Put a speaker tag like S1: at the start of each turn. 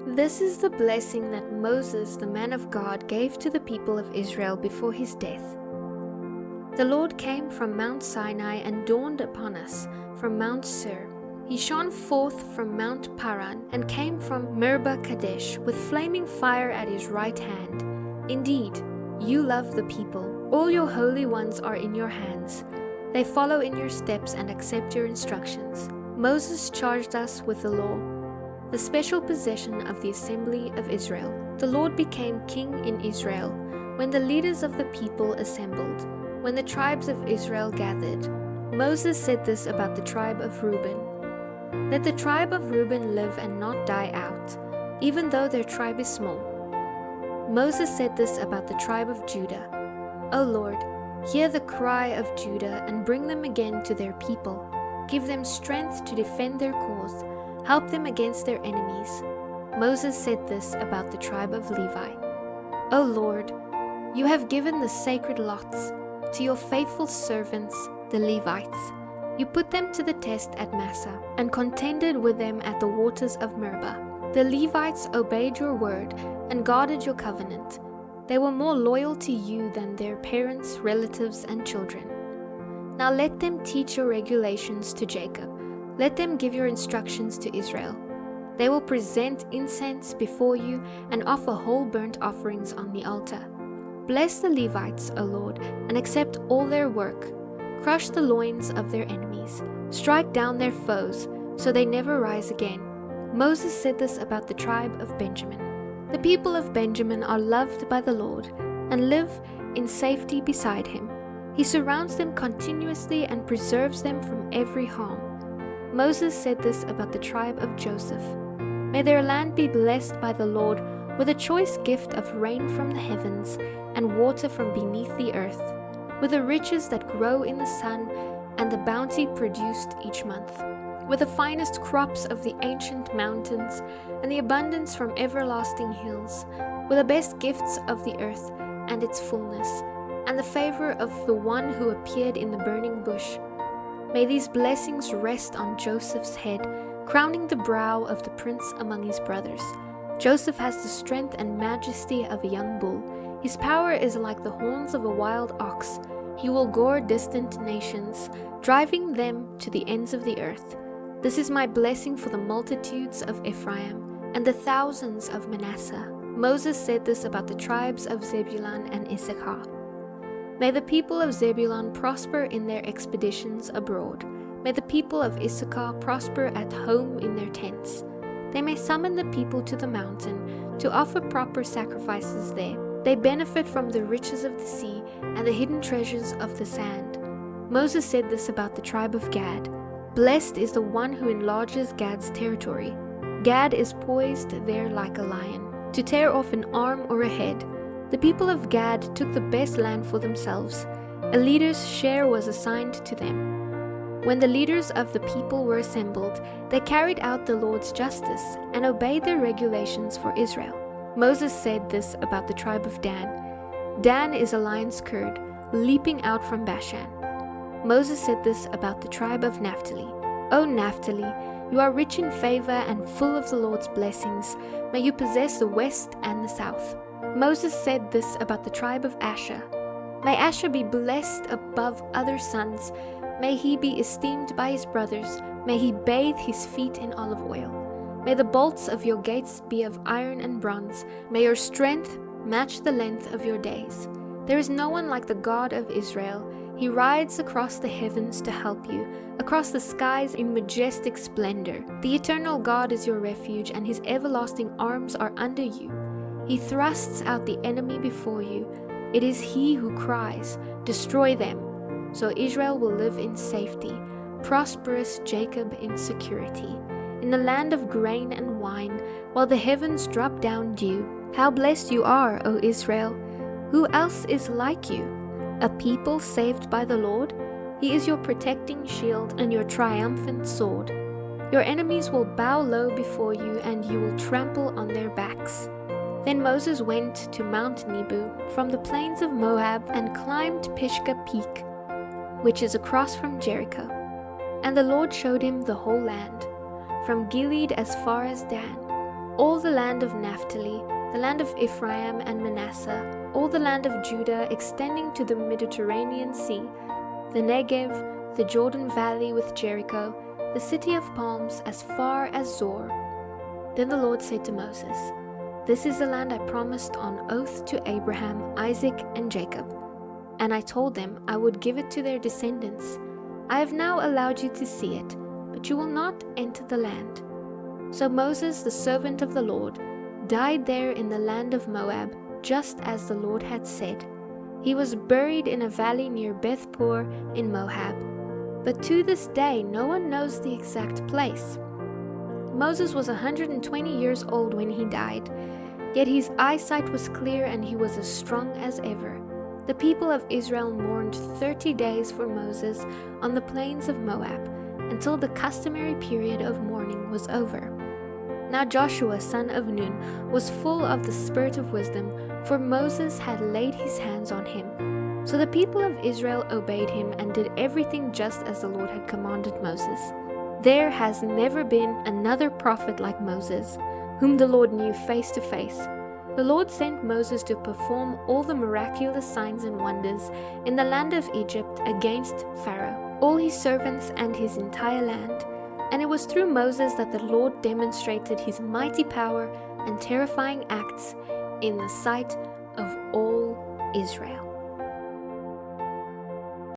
S1: This is the blessing that Moses, the man of God, gave to the people of Israel before his death. The Lord came from Mount Sinai and dawned upon us from Mount Seir. He shone forth from Mount Paran and came from Meribah Kadesh with flaming fire at his right hand. Indeed, you love the people. All your holy ones are in your hands. They follow in your steps and accept your instructions. Moses charged us with the law, the special possession of the assembly of Israel. The Lord became king in Israel when the leaders of the people assembled, when the tribes of Israel gathered. Moses said this about the tribe of Reuben: "Let the tribe of Reuben live and not die out, even though their tribe is small." Moses said this about the tribe of Judah: "O Lord, hear the cry of Judah and bring them again to their people. Give them strength to defend their cause. Help them against their enemies." Moses said this about the tribe of Levi: "O Lord, you have given the sacred lots to your faithful servants, the Levites. You put them to the test at Massah and contended with them at the waters of Meribah. The Levites obeyed your word and guarded your covenant. They were more loyal to you than their parents, relatives, and children. Now let them teach your regulations to Jacob. Let them give your instructions to Israel. They will present incense before you and offer whole burnt offerings on the altar. Bless the Levites, O Lord, and accept all their work. Crush the loins of their enemies. Strike down their foes, so they never rise again." Moses said this about the tribe of Benjamin: "The people of Benjamin are loved by the Lord and live in safety beside him. He surrounds them continuously and preserves them from every harm." Moses said this about the tribe of Joseph: "May their land be blessed by the Lord with a choice gift of rain from the heavens and water from beneath the earth, with the riches that grow in the sun and the bounty produced each month, with the finest crops of the ancient mountains and the abundance from everlasting hills, with the best gifts of the earth and its fullness, and the favor of the one who appeared in the burning bush. May these blessings rest on Joseph's head, crowning the brow of the prince among his brothers. Joseph has the strength and majesty of a young bull. His power is like the horns of a wild ox. He will gore distant nations, driving them to the ends of the earth. This is my blessing for the multitudes of Ephraim and the thousands of Manasseh." Moses said this about the tribes of Zebulun and Issachar: "May the people of Zebulun prosper in their expeditions abroad. May the people of Issachar prosper at home in their tents. They may summon the people to the mountain to offer proper sacrifices there. They benefit from the riches of the sea and the hidden treasures of the sand." Moses said this about the tribe of Gad: "Blessed is the one who enlarges Gad's territory. Gad is poised there like a lion, to tear off an arm or a head." The people of Gad took the best land for themselves. A leader's share was assigned to them. When the leaders of the people were assembled, they carried out the Lord's justice and obeyed the regulations for Israel. Moses said this about the tribe of Dan: "Dan is a lion's cud, leaping out from Bashan." Moses said this about the tribe of Naphtali: "O Naphtali, you are rich in favor and full of the Lord's blessings. May you possess the west and the south." Moses said this about the tribe of Asher: "May Asher be blessed above other sons. May he be esteemed by his brothers. May he bathe his feet in olive oil. May the bolts of your gates be of iron and bronze. May your strength match the length of your days. There is no one like the God of Israel. He rides across the heavens to help you, across the skies in majestic splendor. The eternal God is your refuge, and his everlasting arms are under you. He thrusts out the enemy before you. It is he who cries, 'Destroy them!' So Israel will live in safety, prosperous Jacob in security, in the land of grain and wine, while the heavens drop down dew. How blessed you are, O Israel! Who else is like you? A people saved by the Lord? He is your protecting shield and your triumphant sword. Your enemies will bow low before you, and you will trample on their backs." Then Moses went to Mount Nebo from the plains of Moab and climbed Pisgah Peak, which is across from Jericho. And the Lord showed him the whole land, from Gilead as far as Dan, all the land of Naphtali, the land of Ephraim and Manasseh, all the land of Judah extending to the Mediterranean Sea, the Negev, the Jordan Valley with Jericho, the city of palms as far as Zor. Then the Lord said to Moses, "This is the land I promised on oath to Abraham, Isaac, and Jacob. And I told them I would give it to their descendants. I have now allowed you to see it, but you will not enter the land." So Moses, the servant of the Lord, died there in the land of Moab, just as the Lord had said. He was buried in a valley near Beth-peor in Moab. But to this day no one knows the exact place. Moses was 120 years old when he died, yet his eyesight was clear and he was as strong as ever. The people of Israel mourned 30 days for Moses on the plains of Moab, until the customary period of mourning was over. Now Joshua, son of Nun, was full of the spirit of wisdom, for Moses had laid his hands on him. So the people of Israel obeyed him and did everything just as the Lord had commanded Moses. There has never been another prophet like Moses, whom the Lord knew face to face. The Lord sent Moses to perform all the miraculous signs and wonders in the land of Egypt against Pharaoh, all his servants and his entire land. And it was through Moses that the Lord demonstrated his mighty power and terrifying acts in the sight of all Israel.